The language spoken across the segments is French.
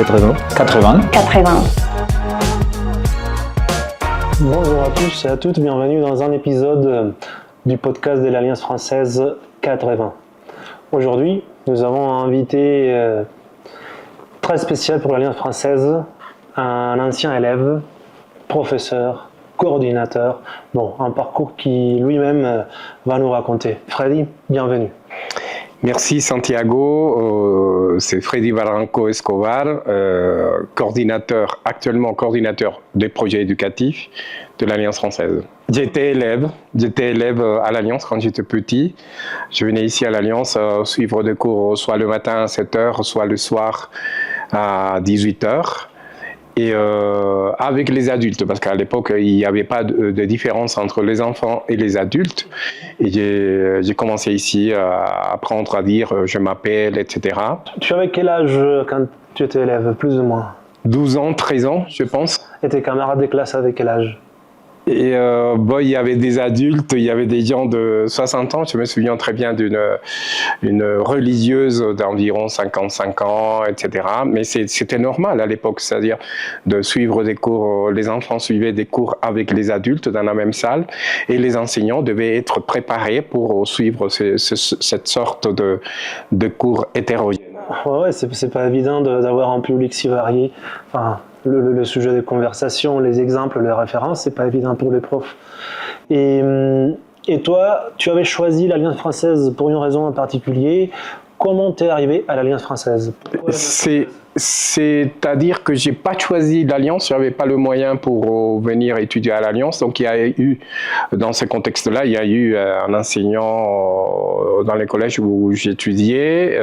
80. 80. 80. Bonjour à tous et à toutes, bienvenue dans un épisode du podcast de l'Alliance française 80. Aujourd'hui, nous avons un invité très spécial pour l'Alliance française, un ancien élève, professeur, coordinateur, un parcours qui lui-même va nous raconter. Freddy, bienvenue. Merci Santiago, c'est Freddy Barranco Escobar, actuellement coordinateur des projets éducatifs de l'Alliance française. J'étais élève à l'Alliance quand j'étais petit. Je venais ici à l'Alliance suivre des cours soit le matin à 7h, soit le soir à 18h. Et avec les adultes, parce qu'à l'époque, il n'y avait pas de différence entre les enfants et les adultes. Et j'ai commencé ici à apprendre à dire « je m'appelle », etc. Tu avais quel âge quand tu étais élève, plus ou moins? 12 ans, 13 ans, je pense. Et tes camarades de classe avec quel âge? Et il y avait des adultes, il y avait des gens de 60 ans. Je me souviens très bien d'une religieuse d'environ 55 ans, etc. Mais c'était normal à l'époque, c'est-à-dire de suivre des cours. Les enfants suivaient des cours avec les adultes dans la même salle et les enseignants devaient être préparés pour suivre cette sorte de cours hétérogène. Ouais, c'est pas évident d'avoir un public si varié. Enfin, le sujet des conversations, les exemples, les références, c'est pas évident pour les profs. Et toi, tu avais choisi l'Alliance française pour une raison en particulier. Comment t'es arrivé à l'Alliance française? C'est-à-dire que j'ai pas choisi l'Alliance, je n'avais pas le moyen pour venir étudier à l'Alliance. Donc il y a eu, dans ce contexte-là, il y a eu un enseignant dans les collèges où j'étudiais,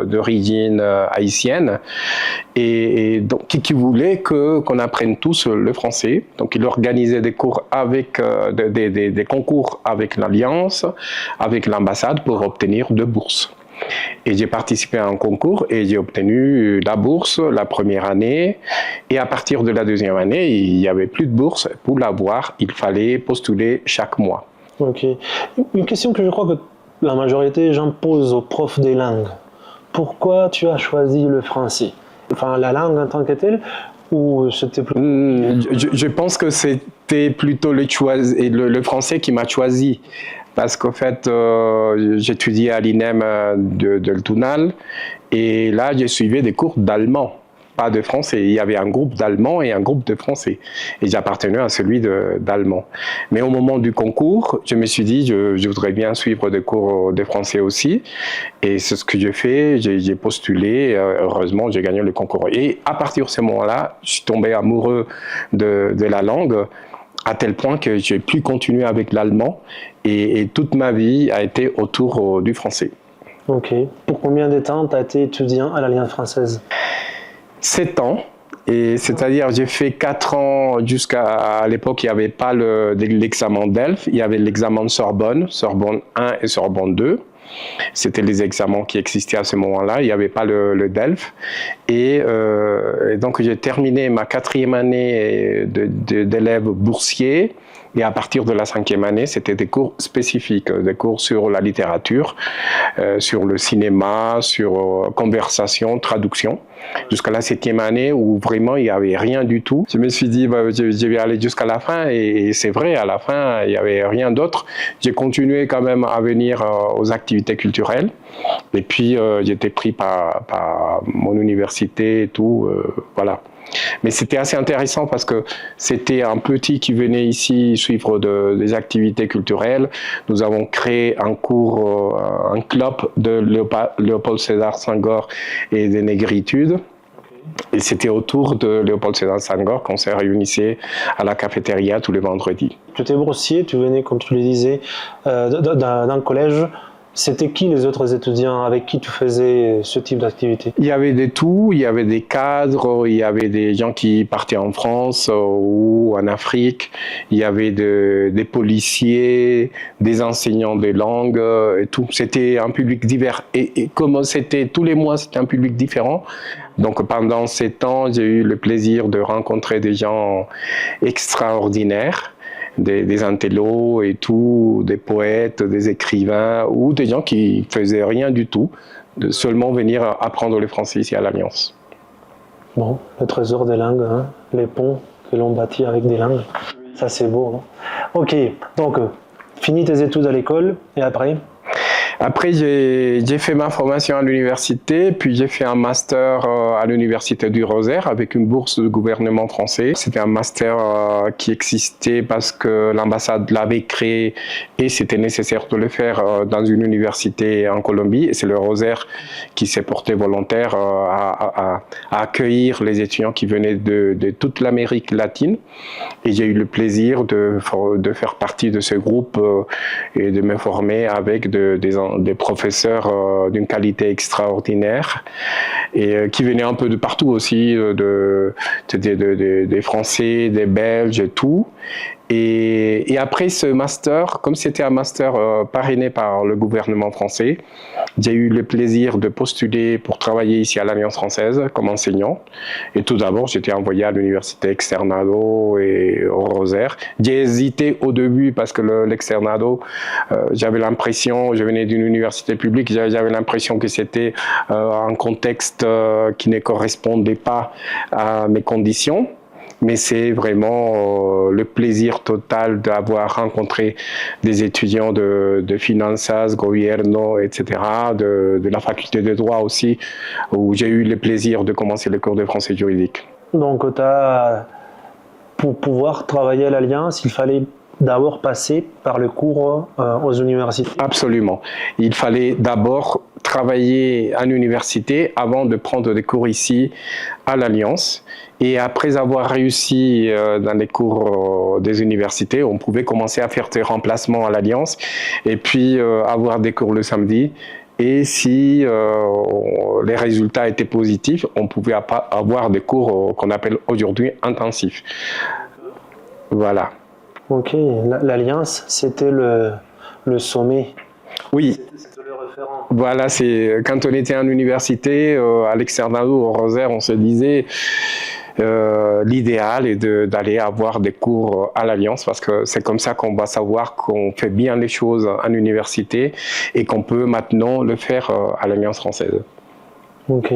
d'origine haïtienne, et donc qui voulait qu'on apprenne tous le français. Donc il organisait des cours avec des concours avec l'Alliance, avec l'ambassade pour obtenir 2 bourses. Et j'ai participé à un concours et j'ai obtenu la bourse la première année. Et à partir de la deuxième année, il n'y avait plus de bourse. Pour l'avoir, il fallait postuler chaque mois. Ok. Une question que je crois que la majorité des gens posent aux profs des langues. Pourquoi tu as choisi le français? Enfin, la langue en tant que telle, ou c'était plus... Je pense que c'était plutôt le français qui m'a choisi. Parce qu'en fait, j'étudiais à l'INEM de L'Tournal et là, j'ai suivi des cours d'allemand, pas de français. Il y avait un groupe d'allemand et un groupe de français. Et j'appartenais à celui d'allemand. Mais au moment du concours, je me suis dit, je voudrais bien suivre des cours de français aussi. Et c'est ce que j'ai fait. J'ai postulé. Heureusement, j'ai gagné le concours. Et à partir de ce moment-là, je suis tombé amoureux de la langue, à tel point que j'ai pu continuer avec l'allemand et toute ma vie a été autour du français. Ok. Pour combien de temps tu as été étudiant à l'Alliance française? 7 ans. Et c'est-à-dire, j'ai fait 4 ans à l'époque, il n'y avait pas l'examen DELF, il y avait l'examen de Sorbonne 1 et Sorbonne 2. C'était les examens qui existaient à ce moment-là, il n'y avait pas le DELF. Et donc j'ai terminé ma 4e année d'élève boursier. Et à partir de la 5e année, c'était des cours spécifiques, des cours sur la littérature, sur le cinéma, sur conversation, traduction. Jusqu'à la 7e année où vraiment il n'y avait rien du tout. Je me suis dit, je vais aller jusqu'à la fin et c'est vrai, à la fin, il n'y avait rien d'autre. J'ai continué quand même à venir aux activités culturelles. Et puis, j'étais pris par mon université et tout, voilà. Mais c'était assez intéressant parce que c'était un petit qui venait ici suivre des activités culturelles. Nous avons créé un cours, un club de Léopold Sédar Senghor et des négritudes. Et c'était autour de Léopold Sédar Senghor qu'on se réunissait à la cafétéria tous les vendredis. Tu étais boursier, tu venais, comme tu le disais, d'un collège. C'était qui les autres étudiants avec qui tu faisais ce type d'activité? Il y avait de tout, il y avait des cadres, il y avait des gens qui partaient en France ou en Afrique, il y avait des policiers, des enseignants de langue et tout. C'était un public divers et comme c'était tous les mois, c'était un public différent. Donc pendant 7 ans, j'ai eu le plaisir de rencontrer des gens extraordinaires. Des intellos et tout, des poètes, des écrivains ou des gens qui faisaient rien du tout, de seulement venir apprendre le français ici à l'Alliance. Bon, le trésor des langues, hein, les ponts que l'on bâtit avec des langues, ça c'est beau. Hein. Ok, donc fini tes études à l'école et après? Après, j'ai fait ma formation à l'université, puis j'ai fait un master à l'université du Rosaire avec une bourse du gouvernement français. C'était un master qui existait parce que l'ambassade l'avait créé et c'était nécessaire de le faire dans une université en Colombie. Et c'est le Rosaire qui s'est porté volontaire à accueillir les étudiants qui venaient de toute l'Amérique latine. Et j'ai eu le plaisir de faire partie de ce groupe et de me former avec des professeurs d'une qualité extraordinaire et qui venaient un peu de partout aussi, des Français, des Belges et tout. Et après ce master, comme c'était un master parrainé par le gouvernement français, j'ai eu le plaisir de postuler pour travailler ici à l'Alliance française comme enseignant. Et tout d'abord, j'étais envoyé à l'université Externado et au Rosaire. J'ai hésité au début parce que l'Externado, j'avais l'impression, je venais d'une université publique, j'avais l'impression que c'était un contexte qui ne correspondait pas à mes conditions. Mais c'est vraiment le plaisir total d'avoir rencontré des étudiants de finanzas, gobierno, etc., de la faculté de droit aussi, où j'ai eu le plaisir de commencer les cours de français juridique. Donc, pour pouvoir travailler à l'Alliance, il fallait d'abord passer par le cours aux universités. Absolument. Il fallait d'abord travailler à l'université avant de prendre des cours ici à l'Alliance. Et après avoir réussi dans les cours des universités, on pouvait commencer à faire des remplacements à l'Alliance et puis avoir des cours le samedi. Et si les résultats étaient positifs, on pouvait avoir des cours qu'on appelle aujourd'hui intensifs. Voilà. Ok, l'Alliance, c'était le sommet. Oui. C'était le référent. Voilà, c'est quand on était en université, à l'Externado, au Rosaire, on se disait l'idéal est d'aller avoir des cours à l'Alliance parce que c'est comme ça qu'on va savoir qu'on fait bien les choses en université et qu'on peut maintenant le faire à l'Alliance française. Ok.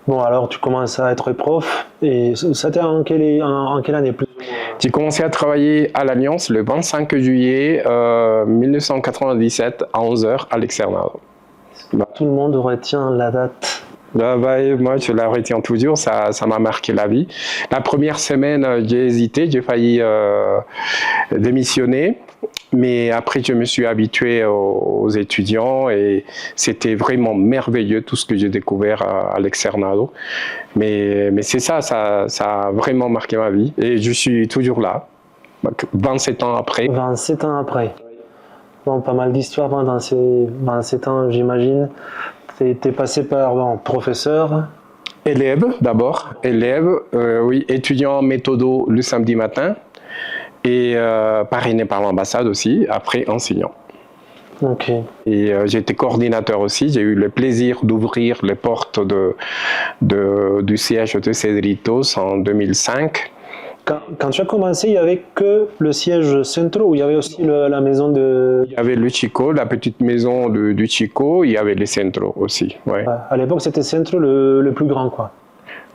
Bon, alors tu commences à être prof et c'était en quelle année plus ou moins? J'ai commencé à travailler à l'Alliance le 25 juillet 1997 à 11h à l'Externado. Tout le monde retient la date. Moi, je la retiens toujours, ça m'a marqué la vie. La première semaine, j'ai hésité, j'ai failli démissionner, mais après, je me suis habitué aux étudiants et c'était vraiment merveilleux tout ce que j'ai découvert à l'Externado. Mais c'est ça a vraiment marqué ma vie et je suis toujours là, 27 ans après. 27 ans après. Bon, pas mal d'histoires pendant ces 27 ans, j'imagine. T'es passé par professeur. Élève d'abord, oui, étudiant en méthodo le samedi matin et parrainé par l'ambassade aussi, après enseignant. Ok. Et j'ai été coordinateur aussi, j'ai eu le plaisir d'ouvrir les portes du siège de Cedritos en 2005. Quand tu as commencé, il n'y avait que le siège Centro ou il y avait aussi la maison de... Il y avait le Chico, la petite maison du Chico, il y avait le Centro aussi. Ouais. À l'époque, c'était Centro le plus grand, quoi.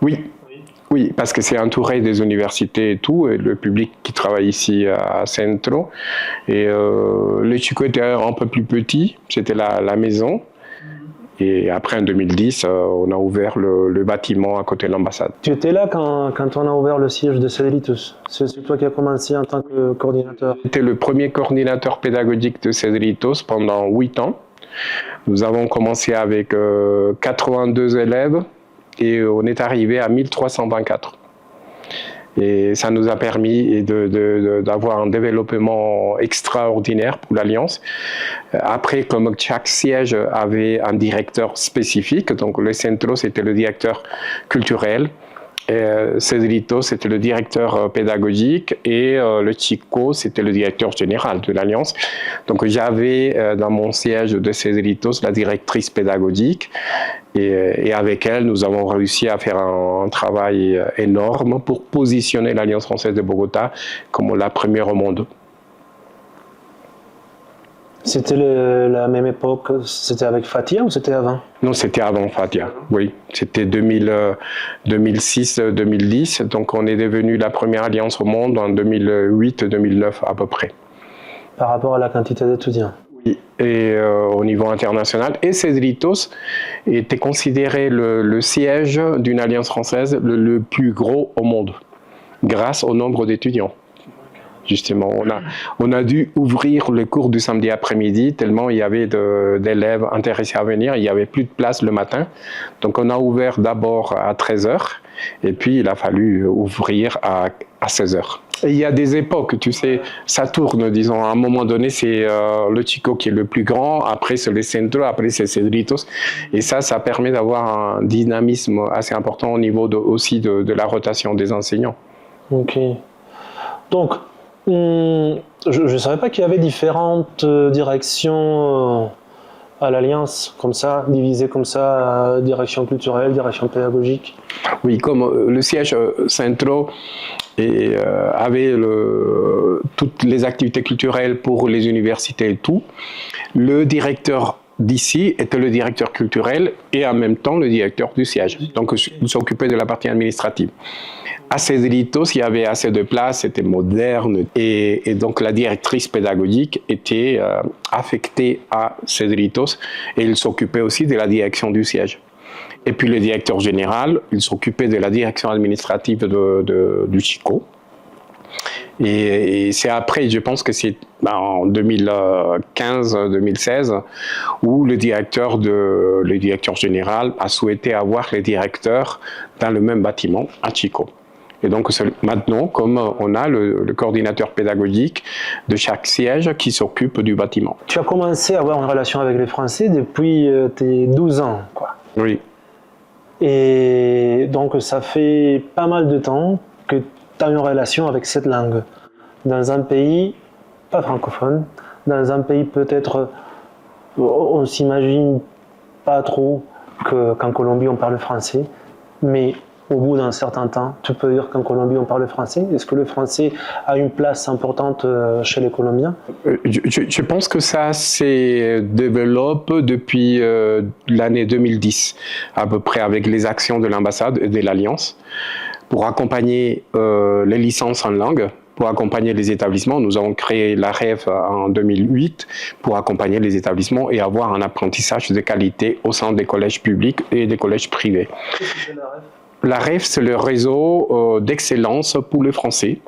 Oui, parce que c'est entouré des universités et tout, et le public qui travaille ici à Centro. Et le Chico était un peu plus petit, c'était la maison. Et après, en 2010, on a ouvert le bâtiment à côté de l'ambassade. Tu étais là quand on a ouvert le siège de Cedritos. C'est toi qui as commencé en tant que coordinateur. J'étais le premier coordinateur pédagogique de Cedritos pendant 8 ans. Nous avons commencé avec 82 élèves et on est arrivé à 1324. Et ça nous a permis d'avoir un développement extraordinaire pour l'Alliance. Après, comme chaque siège avait un directeur spécifique, donc le Centro, c'était le directeur culturel, Cedritos, c'était le directeur pédagogique et le Chico, c'était le directeur général de l'Alliance. Donc j'avais dans mon siège de Cedritos la directrice pédagogique et avec elle, nous avons réussi à faire un travail énorme pour positionner l'Alliance française de Bogota comme la première au monde. c'était la même époque, c'était avec Fatia ou c'était avant? Non, c'était avant Fatia, oui. C'était 2006-2010, donc on est devenu la première alliance au monde en 2008-2009 à peu près. Par rapport à la quantité d'étudiants? Oui, et au niveau international. Et Cedritos était considéré le siège d'une alliance française le plus gros au monde, grâce au nombre d'étudiants. Justement, on a dû ouvrir le cours du samedi après-midi tellement il y avait d'élèves intéressés à venir. Il n'y avait plus de place le matin. Donc on a ouvert d'abord à 13h et puis il a fallu ouvrir à 16h. Et il y a des époques, tu sais, ça tourne, disons. À un moment donné, c'est le Chico qui est le plus grand, après c'est le Centro, après c'est Cedritos. Et ça permet d'avoir un dynamisme assez important au niveau aussi de la rotation des enseignants. Ok. Donc, je ne savais pas qu'il y avait différentes directions à l'Alliance, comme ça, divisées comme ça, direction culturelle, direction pédagogique. Oui, comme le siège Centro avait toutes les activités culturelles pour les universités et tout, le directeur d'ici était le directeur culturel et en même temps le directeur du siège. Donc, il s'occupait de la partie administrative. À Cedritos, il y avait assez de place, c'était moderne et donc la directrice pédagogique était affectée à Cedritos et il s'occupait aussi de la direction du siège. Et puis le directeur général, il s'occupait de la direction administrative du Chico. Et c'est après, je pense que c'est en 2015-2016, où le directeur général a souhaité avoir les directeurs dans le même bâtiment à Chico. Et donc maintenant, comme on a le coordinateur pédagogique de chaque siège qui s'occupe du bâtiment. Tu as commencé à avoir une relation avec les Français depuis tes 12 ans, quoi. Oui. Et donc ça fait pas mal de temps que tu as une relation avec cette langue. Dans un pays pas francophone, dans un pays peut-être, on s'imagine pas trop qu'en Colombie on parle français, mais au bout d'un certain temps, tu peux dire qu'en Colombie on parle français. Est-ce que le français a une place importante chez les Colombiens? Je pense que ça se développe depuis l'année 2010, à peu près, avec les actions de l'ambassade et de l'Alliance, pour accompagner les licences en langue, pour accompagner les établissements. Nous avons créé la REF en 2008 pour accompagner les établissements et avoir un apprentissage de qualité au sein des collèges publics et des collèges privés. Qu'est-ce que c'est la REF? La REF, c'est le réseau d'excellence pour le français.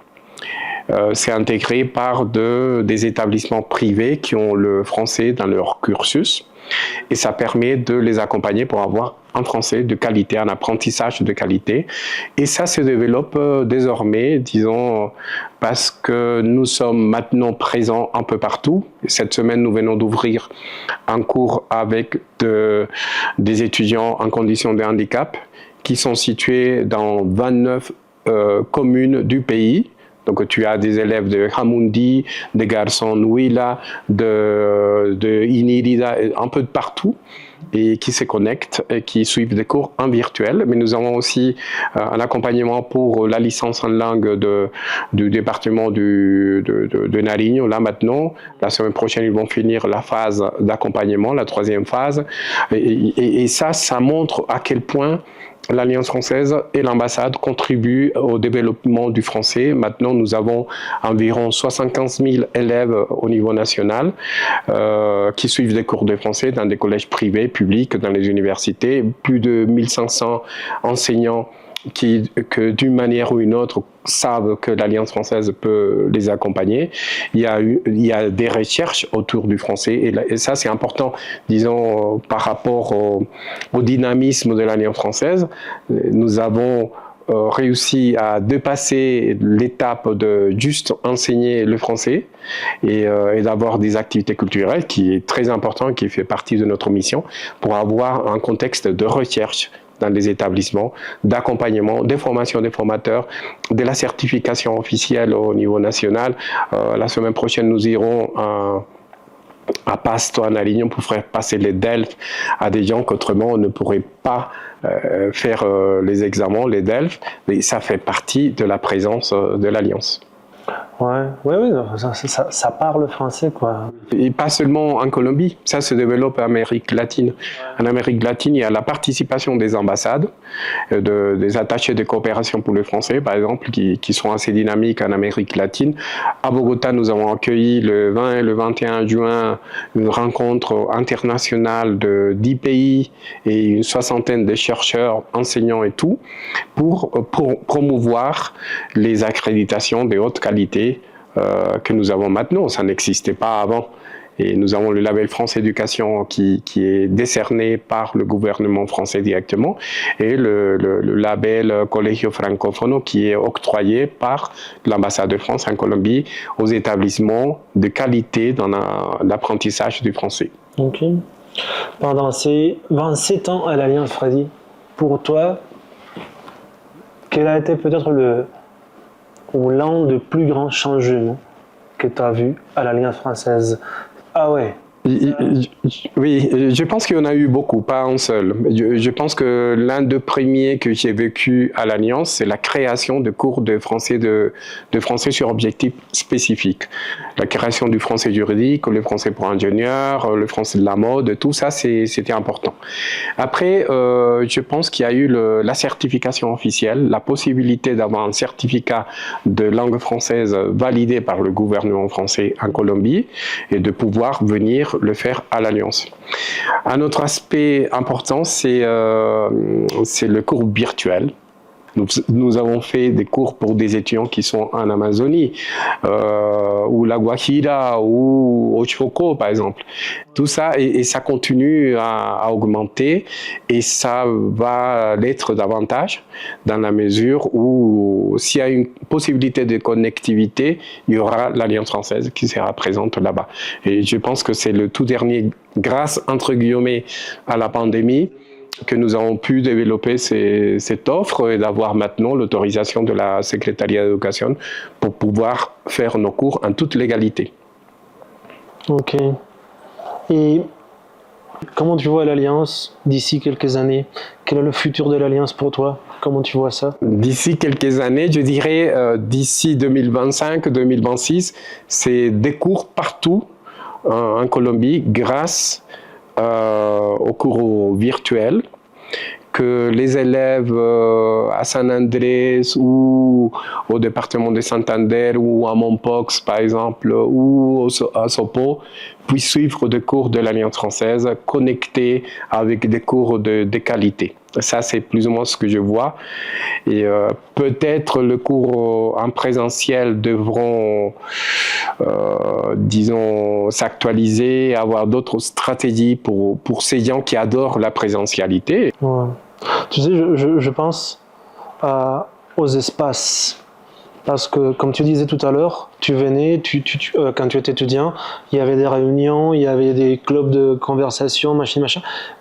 C'est intégré par des établissements privés qui ont le français dans leur cursus et ça permet de les accompagner pour avoir un français de qualité, un apprentissage de qualité. Et ça se développe désormais, disons, parce que nous sommes maintenant présents un peu partout. Cette semaine, nous venons d'ouvrir un cours avec des étudiants en condition de handicap qui sont situés dans 29 communes du pays. Donc tu as des élèves de Hamundi, de Garçon Huila, de Inirida, un peu de partout, et qui se connectent et qui suivent des cours en virtuel. Mais nous avons aussi un accompagnement pour la licence en langue du département de Nariño. Là maintenant, la semaine prochaine, ils vont finir la phase d'accompagnement, la 3e phase. Et ça montre à quel point l'Alliance française et l'ambassade contribuent au développement du français. Maintenant, nous avons environ 75 000 élèves au niveau national qui suivent des cours de français dans des collèges privés, publics, dans les universités. Plus de 1500 enseignants qui, d'une manière ou une autre, savent que l'Alliance française peut les accompagner. Il y a des recherches autour du français et ça c'est important, disons, par rapport au dynamisme de l'Alliance française. Nous avons réussi à dépasser l'étape de juste enseigner le français et d'avoir des activités culturelles qui est très important, qui fait partie de notre mission pour avoir un contexte de recherche dans les établissements, d'accompagnement, de formation des formateurs, de la certification officielle au niveau national. La semaine prochaine, nous irons à Pasto, à Nariño, pour faire passer les DELF à des gens qu'autrement on ne pourrait pas faire les examens, les DELF, mais ça fait partie de la présence de l'Alliance. Ouais, ça parle français, quoi. Et pas seulement en Colombie, ça se développe en Amérique latine. En Amérique latine, il y a la participation des ambassades, des attachés de coopération pour le français, par exemple, qui sont assez dynamiques en Amérique latine. À Bogota, nous avons accueilli le 20 et le 21 juin une rencontre internationale de 10 pays et une soixantaine de chercheurs, enseignants et tout, pour promouvoir les accréditations de haute qualité que nous avons maintenant. Ça n'existait pas avant. Et nous avons le label France Éducation qui est décerné par le gouvernement français directement et le label Colegio Francofono qui est octroyé par l'ambassade de France en Colombie aux établissements de qualité dans l'apprentissage du français. Ok. Pendant ces 27 ans à l'Alliance Freddy, pour toi, quel a été peut-être l'un des plus grands changements que tu as vu à l'Alliance française? Ah ouais. Oui, je pense qu'il y en a eu beaucoup, pas un seul. Je pense que l'un des premiers que j'ai vécu à l'Alliance, c'est la création de cours de français sur objectifs spécifiques. La création du français juridique, le français pour ingénieur, le français de la mode, tout ça, c'était important. Après, je pense qu'il y a eu la certification officielle, la possibilité d'avoir un certificat de langue française validé par le gouvernement français en Colombie et de pouvoir venir le faire à l'Alliance. Un autre aspect important, c'est le cours virtuel. Nous avons fait des cours pour des étudiants qui sont en Amazonie, ou la Guajira, ou au Choco, par exemple. Tout ça, et ça continue à augmenter, et ça va l'être davantage, dans la mesure où s'il y a une possibilité de connectivité, il y aura l'Alliance française qui sera présente là-bas. Et je pense que c'est le tout dernier, grâce, entre guillemets, à la pandémie, que nous avons pu développer cette offre et d'avoir maintenant l'autorisation de la Secrétariat d'éducation pour pouvoir faire nos cours en toute légalité. Ok. Et comment tu vois l'Alliance d'ici quelques années? Quel est le futur de l'Alliance pour toi? Comment tu vois ça? D'ici quelques années, je dirais d'ici 2025-2026, c'est des cours partout en Colombie grâce au cours virtuel, que les élèves à San Andrés ou au département de Santander ou à Mompox par exemple ou à Sopo puissent suivre des cours de l'Alliance française connectés avec des cours de qualité. Ça, c'est plus ou moins ce que je vois. Et peut-être le cours en présentiel devront, disons, s'actualiser, avoir d'autres stratégies pour ces gens qui adorent la présentialité. Ouais. Tu sais, je pense aux espaces. Parce que, comme tu disais tout à l'heure, tu venais, quand tu étais étudiant, il y avait des réunions, il y avait des clubs de conversation, machin,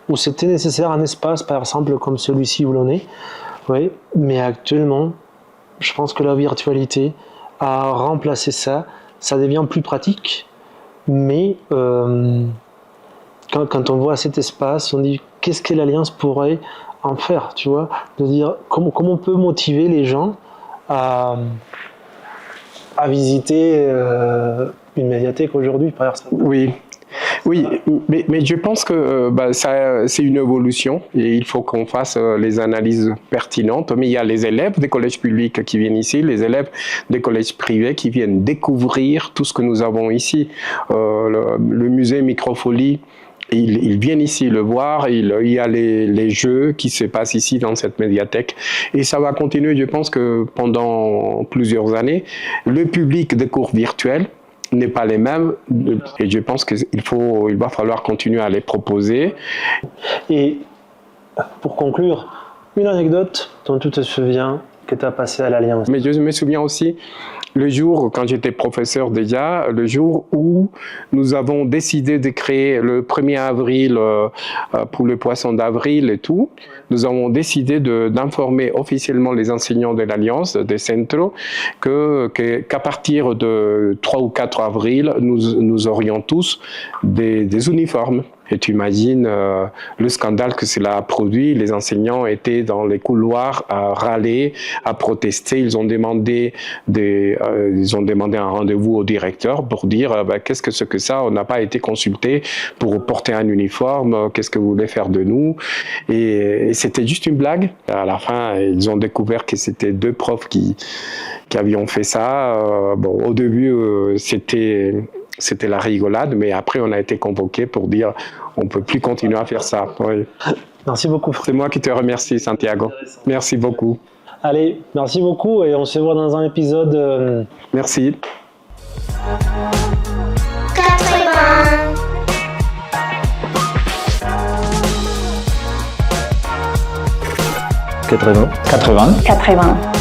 où c'était nécessaire un espace, par exemple, comme celui-ci où l'on est. Oui, mais actuellement, je pense que la virtualité a remplacé ça. Ça devient plus pratique, mais quand on voit cet espace, on dit qu'est-ce que l'Alliance pourrait en faire, tu vois, de dire comment on peut motiver les gens à visiter une médiathèque aujourd'hui, par exemple. Oui, mais je pense que c'est une évolution et il faut qu'on fasse les analyses pertinentes. Mais il y a les élèves des collèges publics qui viennent ici, les élèves des collèges privés qui viennent découvrir tout ce que nous avons ici. Le musée Microfolie, ils viennent ici le voir, il y a les jeux qui se passent ici dans cette médiathèque et ça va continuer, je pense que pendant plusieurs années. Le public des cours virtuels n'est pas les mêmes et je pense qu'il va falloir continuer à les proposer. Et pour conclure, une anecdote dont tu te souviens que tu as passé à l'Alliance. Mais je me souviens aussi le jour, quand j'étais professeur déjà, le jour où nous avons décidé de créer le 1er avril pour le poisson d'avril et tout, nous avons décidé d'informer officiellement les enseignants de l'Alliance, des centros, qu'à partir de 3 ou 4 avril, nous aurions tous des uniformes. Et tu imagines le scandale que cela a produit. Les enseignants étaient dans les couloirs à râler, à protester. Ils ont demandé un rendez-vous au directeur pour dire qu'est-ce que c'est que ça, on n'a pas été consulté pour porter un uniforme, qu'est-ce que vous voulez faire de nous? Et c'était juste une blague. À la fin, ils ont découvert que c'était 2 profs qui avions fait ça. Au début, c'était la rigolade, mais après, on a été convoqués pour dire on ne peut plus continuer à faire ça. Oui. Merci beaucoup. C'est moi qui te remercie, Santiago. Merci beaucoup. Allez, merci beaucoup et on se voit dans un épisode. Merci. 80. 80. 80.